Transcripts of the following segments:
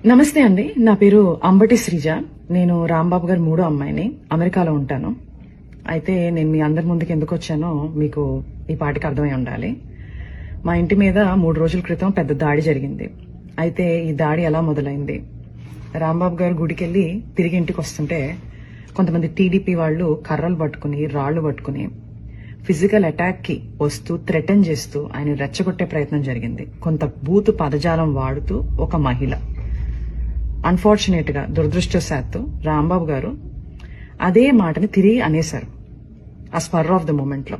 నమస్తే అండి. నా పేరు అంబటి శ్రీజ. నేను రాంబాబు గారి మూడో అమ్మాయిని. అమెరికాలో ఉంటాను. అయితే నేను మీ అందరి ముందుకు ఎందుకు వచ్చానో మీకు ఈ పాటికి అర్థమై ఉండాలి. మా ఇంటి మీద 3 రోజుల క్రితం పెద్ద దాడి జరిగింది. అయితే ఈ దాడి ఎలా మొదలైంది? రాంబాబు గారు గుడికెళ్ళి తిరిగి ఇంటికి వస్తుంటే కొంతమంది టీడీపీ వాళ్ళు కర్రలు పట్టుకుని రాళ్లు పట్టుకుని ఫిజికల్ అటాక్ కి వస్తూ థ్రెటన్ చేస్తూ ఆయన రెచ్చగొట్టే ప్రయత్నం జరిగింది. కొంత బూతు పదజాలం వాడుతూ ఒక మహిళ. అన్ఫార్చునేట్ గా దురదృష్టవశాత్తు రాంబాబు గారు అదే మాటని తిరిగి అనేశారు. ఆ స్పర్ ఆఫ్ ద మూమెంట్ లో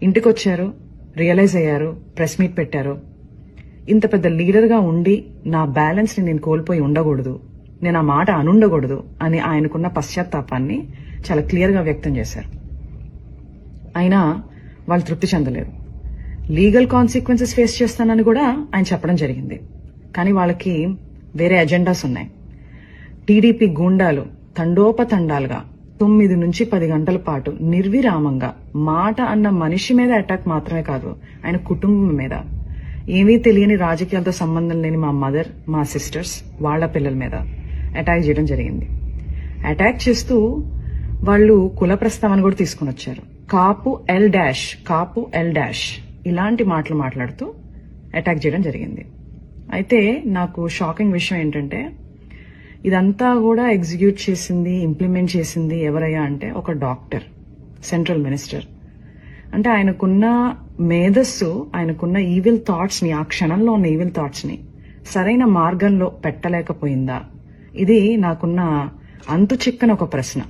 ఇంటికి వచ్చారు, రియలైజ్ అయ్యారు, ప్రెస్ మీట్ పెట్టారు. ఇంత పెద్ద లీడర్ గా ఉండి నా బ్యాలెన్స్ ని నేను కోల్పోయి ఉండకూడదు, నేను ఆ మాట అనుండకూడదు అని ఆయనకున్న పశ్చాత్తాపాన్ని చాలా క్లియర్ గా వ్యక్తం చేశారు. అయినా వాళ్ళు తృప్తి చెందలేరు. లీగల్ కాన్సిక్వెన్సెస్ ఫేస్ చేస్తానని కూడా ఆయన చెప్పడం జరిగింది. కానీ వాళ్ళకి వేరే ఎజెండాస్ ఉన్నాయి. టీడీపీ గూండాలు తండోపతండాలుగా 9 నుంచి 10 గంటల పాటు నిర్విరామంగా మాట అన్న మనిషి మీద అటాక్ మాత్రమే కాదు, ఆయన కుటుంబం మీద, ఏమీ తెలియని రాజకీయాలతో సంబంధం లేని మా మదర్, మా సిస్టర్స్, వాళ్ల పిల్లల మీద అటాక్ చేయడం జరిగింది. అటాక్ చేస్తూ వాళ్ళు కుల ప్రస్తావన కూడా తీసుకుని వచ్చారు. కాపు ఎల్ డాష్ ఇలాంటి మాటలు మాట్లాడుతూ అటాక్ చేయడం జరిగింది. అయితే నాకు షాకింగ్ విషయం ఏంటంటే ఇదంతా కూడా ఎగ్జిక్యూట్ చేసింది, ఇంప్లిమెంట్ చేసింది ఎవరయ్యా అంటే ఒక డాక్టర్, సెంట్రల్ మినిస్టర్. అంటే ఆయనకున్న మేధస్సు, ఆయనకున్న ఈవిల్ థాట్స్ ని, ఆ క్షణంలో ఉన్న ఈవిల్ థాట్స్ ని సరైన మార్గంలో పెట్టలేకపోయిందా? ఇది నాకున్న అంతు చిక్కని ఒక ప్రశ్న.